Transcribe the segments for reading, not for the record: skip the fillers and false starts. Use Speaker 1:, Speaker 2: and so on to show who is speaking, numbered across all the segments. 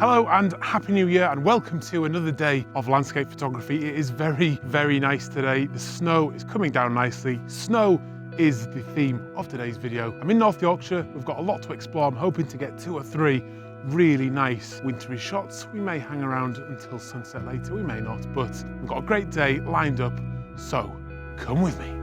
Speaker 1: Hello and Happy New Year and welcome to another day of landscape photography. It is very, very nice today. The snow is coming down nicely. Snow is the theme of today's video. I'm in North Yorkshire. We've got a lot to explore. I'm hoping to get 2 or 3 really nice wintry shots. We may hang around until sunset later, we may not, but we've got a great day lined up, so come with me.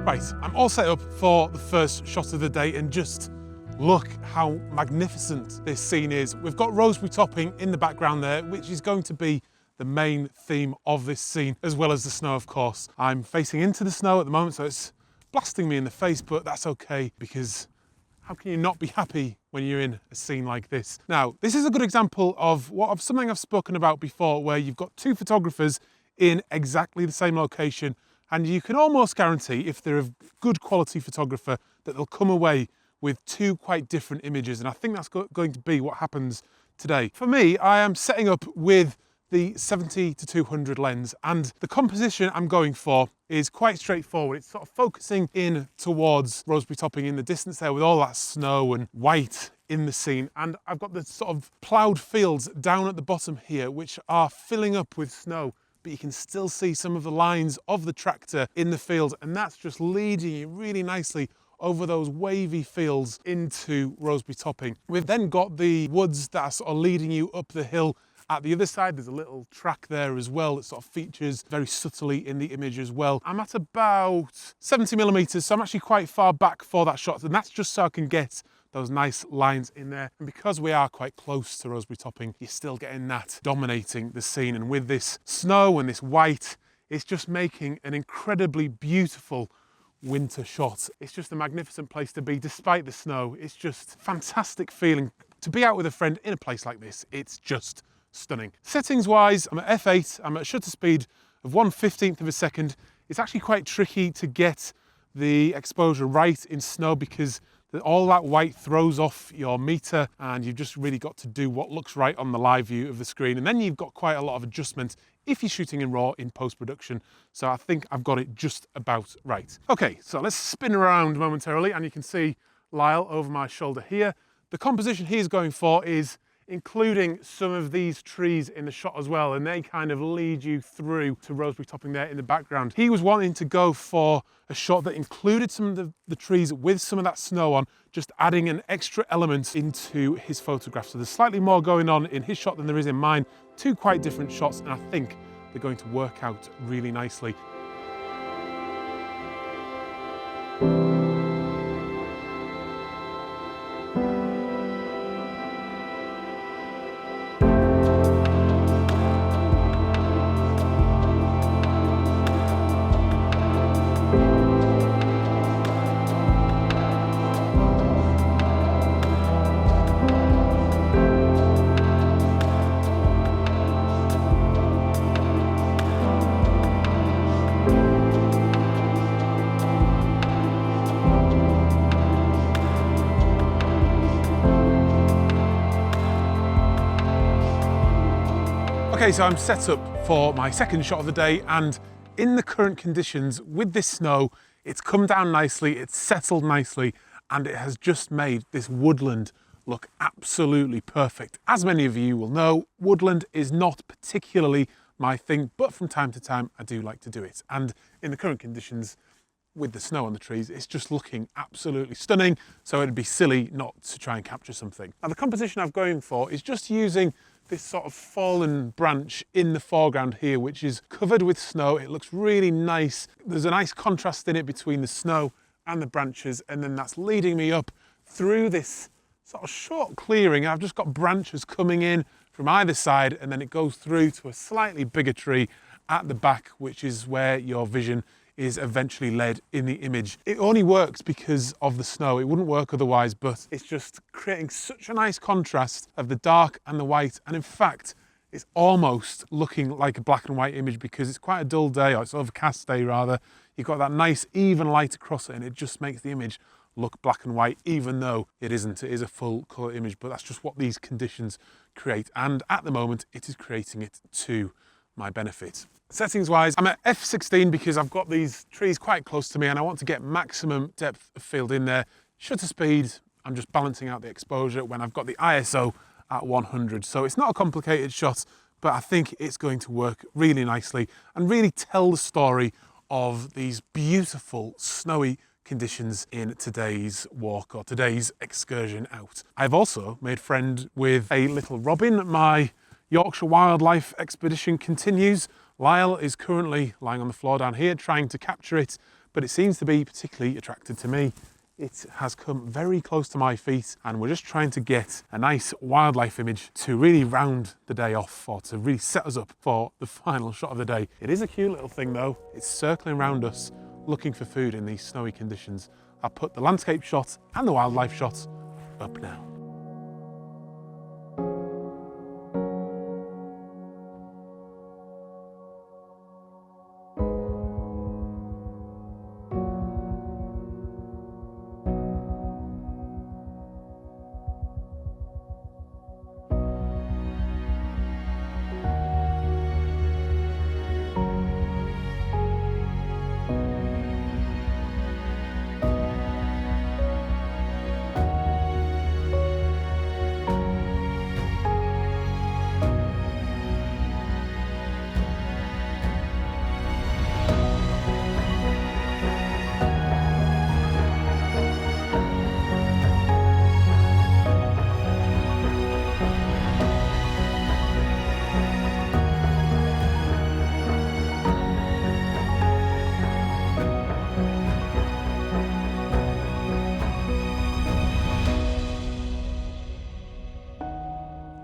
Speaker 1: Right, I'm all set up for the first shot of the day and just look how magnificent this scene is. We've got Roseberry Topping in the background there, which is going to be the main theme of this scene, as well as the snow, of course. I'm facing into the snow at the moment, so it's blasting me in the face, but that's okay because how can you not be happy when you're in a scene like this? Now, this is a good example of something I've spoken about before, where you've got 2 photographers in exactly the same location, and you can almost guarantee, if they're a good quality photographer, that they'll come away with 2 quite different images. And I think that's going to be what happens today. For me, I am setting up with the 70-200 lens, and the composition I'm going for is quite straightforward. It's sort of focusing in towards Roseberry Topping in the distance there with all that snow and white in the scene. And I've got the sort of ploughed fields down at the bottom here, which are filling up with snow, but you can still see some of the lines of the tractor in the field, and that's just leading you really nicely over those wavy fields into Roseberry Topping. We've then got the woods that are sort of leading you up the hill. At the other side, there's a little track there as well that sort of features very subtly in the image as well. I'm at about 70mm, so I'm actually quite far back for that shot, and that's just so I can get those nice lines in there. And because we are quite close to Roseberry Topping, you're still getting that dominating the scene. And with this snow and this white, it's just making an incredibly beautiful winter shot. It's just a magnificent place to be, despite the snow. It's just fantastic feeling to be out with a friend in a place like this. It's just stunning. Settings wise, I'm at f8, I'm at shutter speed of 1/15 of a second. It's actually quite tricky to get the exposure right in snow because all that white throws off your meter, and you've just really got to do what looks right on the live view of the screen. And then you've got quite a lot of adjustment if you're shooting in RAW in post-production. So I think I've got it just about right. Okay, so let's spin around momentarily, and you can see Lyle over my shoulder here. The composition he's going for is including some of these trees in the shot as well, and they kind of lead you through to Roseberry Topping there in the background. He was wanting to go for a shot that included some of the trees with some of that snow on, just adding an extra element into his photograph. So there's slightly more going on in his shot than there is in mine. 2 quite different shots, and I think they're going to work out really nicely. Okay, so I'm set up for my second shot of the day, and in the current conditions with this snow, it's come down nicely, it's settled nicely, and it has just made this woodland look absolutely perfect. As many of you will know, woodland is not particularly my thing, but from time to time I do like to do it. And in the current conditions, with the snow on the trees, it's just looking absolutely stunning, so it'd be silly not to try and capture something. Now the composition I'm going for is just using this sort of fallen branch in the foreground here, which is covered with snow. It looks really nice. There's a nice contrast in it between the snow and the branches, and then that's leading me up through this sort of short clearing. I've just got branches coming in from either side, and then it goes through to a slightly bigger tree at the back, which is where your vision is eventually led in the image. It only works because of the snow. It wouldn't work otherwise, but it's just creating such a nice contrast of the dark and the white. And in fact, it's almost looking like a black and white image because it's quite a dull day, or it's overcast day rather. You've got that nice even light across it, and it just makes the image look black and white, even though it isn't. It is a full colour image, but that's just what these conditions create. And at the moment, it is creating it to my benefit. Settings wise, I'm at F16 because I've got these trees quite close to me and I want to get maximum depth of field in there. Shutter speed, I'm just balancing out the exposure when I've got the ISO at 100. So it's not a complicated shot, but I think it's going to work really nicely and really tell the story of these beautiful snowy conditions in today's walk or today's excursion out. I've also made friend with a little robin. My Yorkshire wildlife expedition continues. Lyle is currently lying on the floor down here trying to capture it, but it seems to be particularly attracted to me. It has come very close to my feet and we're just trying to get a nice wildlife image to really round the day off, or to really set us up for the final shot of the day. It is a cute little thing though. It's circling around us looking for food in these snowy conditions. I'll put the landscape shot and the wildlife shot up now.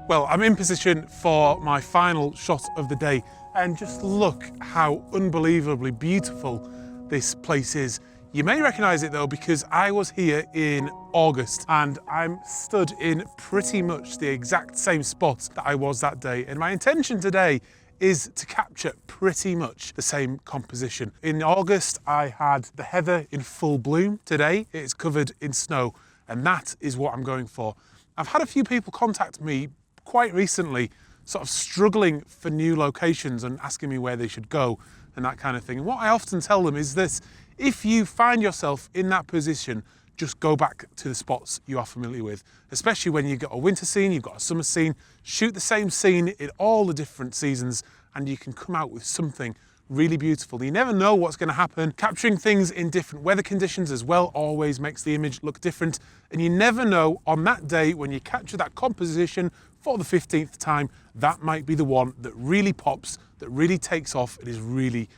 Speaker 1: Well, I'm in position for my final shot of the day, and just look how unbelievably beautiful this place is. You may recognise it though because I was here in August and I'm stood in pretty much the exact same spot that I was that day, and my intention today is to capture pretty much the same composition. In August I had the heather in full bloom. Today it's covered in snow, and that is what I'm going for. I've had a few people contact me quite recently, sort of struggling for new locations and asking me where they should go and that kind of thing. And what I often tell them is this: if you find yourself in that position, just go back to the spots you are familiar with, especially when you've got a winter scene, you've got a summer scene. Shoot the same scene in all the different seasons and you can come out with something really beautiful. You never know what's going to happen. Capturing things in different weather conditions as well always makes the image look different, and you never know on that day when you capture that composition for the 15th time, that might be the one that really pops, that really takes off, and is really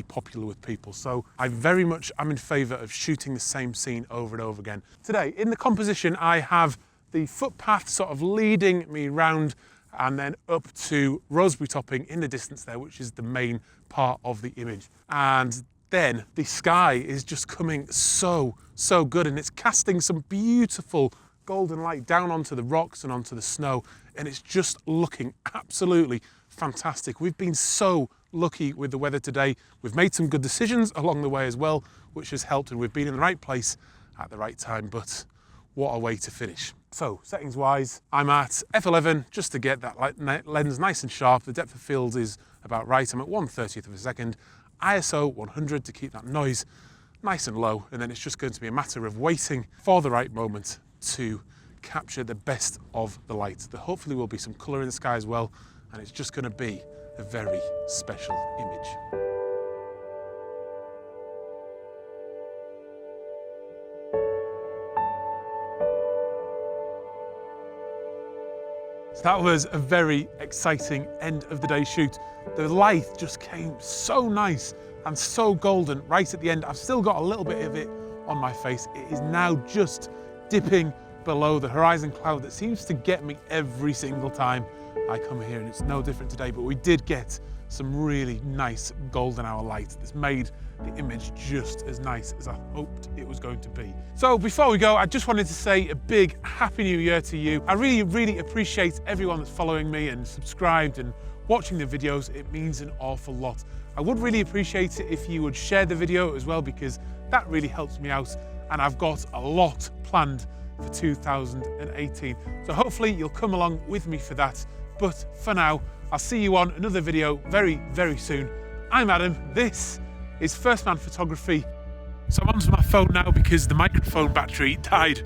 Speaker 1: popular with people. So I very much am in favour of shooting the same scene over and over again. Today in the composition I have the footpath sort of leading me round and then up to Roseberry Topping in the distance there, which is the main part of the image. And then the sky is just coming so good, and it's casting some beautiful golden light down onto the rocks and onto the snow, and it's just looking absolutely fantastic. We've been so lucky with the weather today. We've made some good decisions along the way as well, which has helped, and we've been in the right place at the right time, but what a way to finish. So settings wise, I'm at F11 just to get that lens nice and sharp. The depth of field is about right. I'm at 1/30th of a second. ISO 100 to keep that noise nice and low, and then it's just going to be a matter of waiting for the right moment to capture the best of the light. There hopefully will be some colour in the sky as well, and it's just going to be a very special image. So that was a very exciting end of the day shoot. The light just came so nice and so golden right at the end. I've still got a little bit of it on my face. It is now just dipping below the horizon cloud that seems to get me every single time I come here, and it's no different today, but we did get some really nice golden hour light that's made the image just as nice as I hoped it was going to be. So before we go, I just wanted to say a big Happy New Year to you. I really appreciate everyone that's following me and subscribed and watching the videos. It means an awful lot. I would really appreciate it if you would share the video as well, because that really helps me out, and I've got a lot planned for 2018. So hopefully you'll come along with me for that. But for now, I'll see you on another video very soon. I'm Adam, this is First Man Photography. So I'm onto my phone now because the microphone battery died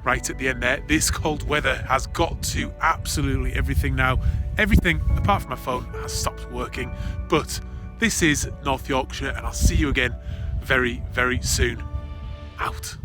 Speaker 1: right at the end there. This cold weather has got to absolutely everything now. Everything apart from my phone has stopped working. But this is North Yorkshire, and I'll see you again very soon. Out.